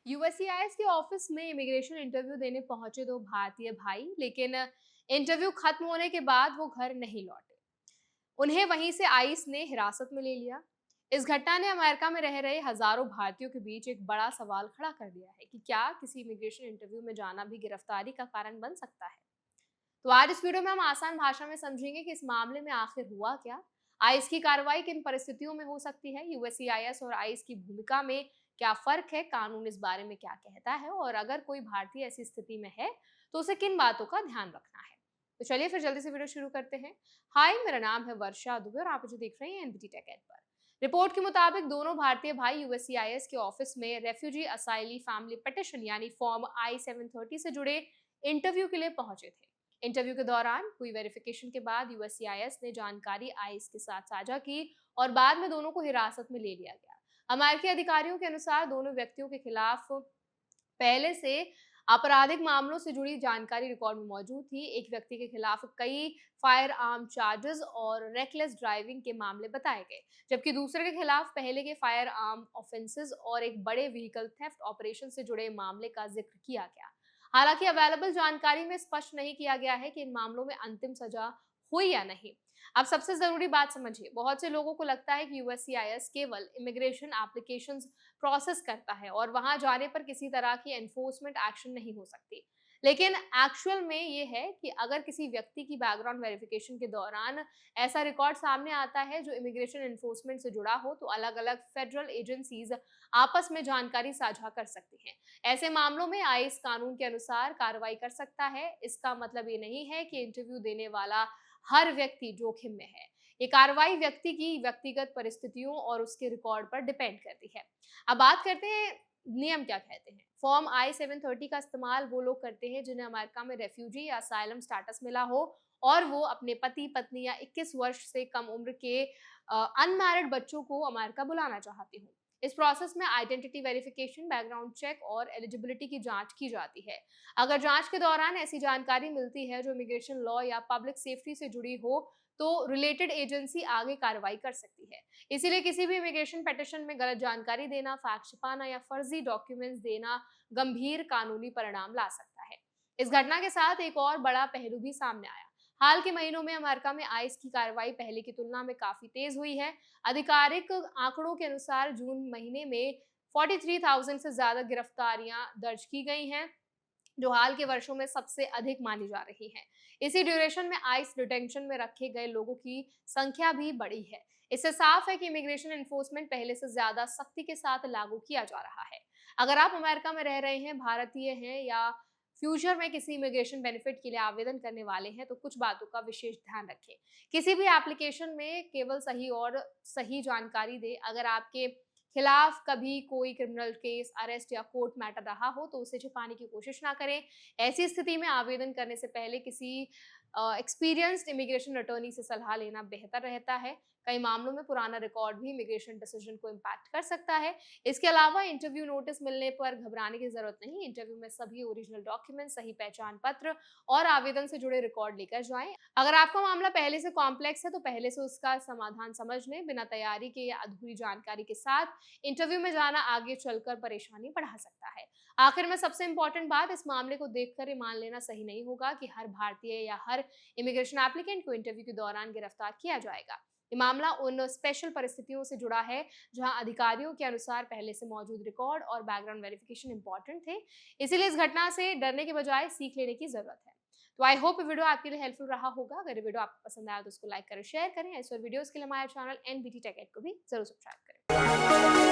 USCIS के office में immigration interview देने पहुंचे दो भारतीय भाई, लेकिन इंटरव्यू खत्म होने के बाद वो घर नहीं लौटे। उन्हें वहीं से आईस ने हिरासत में ले लिया। इस घटना ने अमेरिका में रह रहे हजारों भारतीयों के बीच एक बड़ा सवाल खड़ा कर दिया है कि क्या किसी इमिग्रेशन इंटरव्यू में जाना भी गिरफ्तारी का कारण बन सकता है। तो आज इस वीडियो में हम आसान भाषा में समझेंगे कि इस मामले में आखिर हुआ क्या, आईस की कार्रवाई किन परिस्थितियों में हो सकती है, यूएससीआईएस और आईस की भूमिका में क्या फर्क है, कानून इस बारे में क्या कहता है, और अगर कोई भारतीय ऐसी स्थिति में है तो उसे किन बातों का ध्यान रखना है। तो चलिए फिर जल्दी से वीडियो शुरू करते हैं। हाय, मेरा नाम है वर्षा दुबे और आप मुझे देख रहे हैं एनबीटी टेक एड पर। रिपोर्ट के मुताबिक दोनों भारतीय भाई यूएससीआईएस के ऑफिस में रेफ्यूजी असाइली फैमिली पिटिशन यानी फॉर्म I-730 से जुड़े इंटरव्यू के लिए पहुंचे थे। इंटरव्यू के दौरान हुई वेरिफिकेशन के बाद यूएससीआईएस ने जानकारी आईस के साथ साझा की और बाद में दोनों को हिरासत में ले लिया गया। अमेरिकी अधिकारियों के अनुसार दोनों व्यक्तियों के खिलाफ पहले से आपराधिक मामलों से जुड़ी जानकारी रिकॉर्ड में मौजूद थी। एक व्यक्ति के खिलाफ कई फायर आर्म चार्जेस और रेकलेस ड्राइविंग के मामले बताए गए, जबकि दूसरे के खिलाफ पहले के फायर आर्म ऑफेंसेस और एक बड़े व्हीकल थेफ्ट ऑपरेशन से जुड़े मामले का जिक्र किया गया। हालांकि अवेलेबल जानकारी में स्पष्ट नहीं किया गया है कि इन मामलों में अंतिम सजा हुई या नहीं। अब सबसे जरूरी बात समझिए, बहुत से लोगों को लगता है कि यूएससीआईएस केवल इमिग्रेशन एप्लीकेशंस प्रोसेस करता है और वहां जाने पर किसी तरह की एनफोर्समेंट एक्शन नहीं हो सकती। लेकिन एक्चुअल में ये है कि अगर किसी व्यक्ति की बैकग्राउंड वेरिफिकेशन के दौरान ऐसा रिकॉर्ड सामने आता है जो इमिग्रेशन एनफोर्समेंट से जुड़ा हो, तो अलग अलग फेडरल एजेंसीज आपस में जानकारी साझा कर सकती हैं। ऐसे मामलों में आईस कानून के अनुसार कार्रवाई कर सकता है। इसका मतलब ये नहीं है कि इंटरव्यू देने वाला हर व्यक्ति जोखिम में है। ये कार्रवाई व्यक्ति की व्यक्तिगत परिस्थितियों और उसके रिकॉर्ड पर डिपेंड करती है। अब बात करते हैं नियम क्या कहते हैं। फॉर्म I-730 का इस्तेमाल वो लोग करते हैं जिन्हें अमेरिका में रेफ्यूजी या असाइलम स्टेटस मिला हो और वो अपने पति पत्नी या 21 वर्ष से कम उम्र के अनमैरिड बच्चों को अमेरिका बुलाना चाहती हूँ। इस प्रोसेस में आइडेंटिटी वेरिफिकेशन, बैकग्राउंड चेक और एलिजिबिलिटी की जांच की जाती है। अगर जांच के दौरान ऐसी जानकारी मिलती है जो इमिग्रेशन लॉ या पब्लिक सेफ्टी से जुड़ी हो, तो रिलेटेड एजेंसी आगे कार्रवाई कर सकती है। इसीलिए किसी भी इमिग्रेशन पिटीशन में गलत जानकारी देना, फैक्ट छिपाना या फर्जी डॉक्यूमेंट्स देना गंभीर कानूनी परिणाम ला सकता है। इस घटना के साथ एक और बड़ा पहलू भी सामने आया। हाल के महीनों में अमेरिका में आईस की कार्रवाई पहले की तुलना में काफी तेज हुई है। आधिकारिक आंकड़ों के अनुसार जून महीने में 43,000 से ज्यादा गिरफ्तारियां दर्ज की गई हैं, जो हाल के वर्षों में सबसे अधिक मानी जा रही है। इसी ड्यूरेशन में आइस डिटेंशन में रखे गए लोगों की संख्या भी बढ़ी है। इससे साफ है कि इमिग्रेशन एनफोर्समेंट पहले से ज्यादा सख्ती के साथ लागू किया जा रहा है। अगर आप अमेरिका में रह रहे हैं, भारतीय हैं या फ्यूचर में किसी इमिग्रेशन बेनिफिट के लिए आवेदन करने वाले हैं, तो कुछ बातों का विशेष ध्यान रखें। किसी भी एप्लीकेशन में केवल सही और सही जानकारी दें। अगर आपके खिलाफ कभी कोई क्रिमिनल केस, अरेस्ट या कोर्ट मैटर रहा हो तो उसे छिपाने की कोशिश ना करें। ऐसी स्थिति में आवेदन करने से पहले किसी एक्सपीरियंस्ड इमिग्रेशन अटॉर्नी से सलाह लेना बेहतर रहता है। कई मामलों में पुराना रिकॉर्ड भी इमिग्रेशन डिसीजन को इम्पैक्ट कर सकता है। इसके अलावा इंटरव्यू नोटिस मिलने पर घबराने की जरूरत नहीं। इंटरव्यू में सभी ओरिजिनल डॉक्यूमेंट, सही पहचान पत्र और आवेदन से जुड़े रिकॉर्ड लेकर जाएं। अगर आपका मामला पहले से कॉम्प्लेक्स है तो पहले से उसका समाधान समझ लें। बिना तैयारी के या अधूरी जानकारी के साथ इंटरव्यू में जाना आगे चलकर परेशानी बढ़ा सकता है। आखिर में सबसे इंपॉर्टेंट बात, इस मामले को देखकर ये मान लेना सही नहीं होगा कि हर भारतीय या हर इमिग्रेशन एप्लीकेंट को इंटरव्यू के दौरान गिरफ्तार किया जाएगा। ये मामला उन स्पेशल परिस्थितियों से जुड़ा है जहां अधिकारियों के अनुसार पहले से मौजूद रिकॉर्ड और बैकग्राउंड वेरिफिकेशन इंपॉर्टेंट थे। इसीलिए इस घटना से डरने के बजाय सीख लेने की जरूरत है। तो आई होप वीडियो आपके लिए हेल्पफुल रहा होगा। अगर वीडियो आपको पसंद आया तो उसको लाइक करें, शेयर करें। ऐसे वीडियोस के लिए हमारे चैनल एनबीटी टेक एड को भी जरूर सब्सक्राइब करें।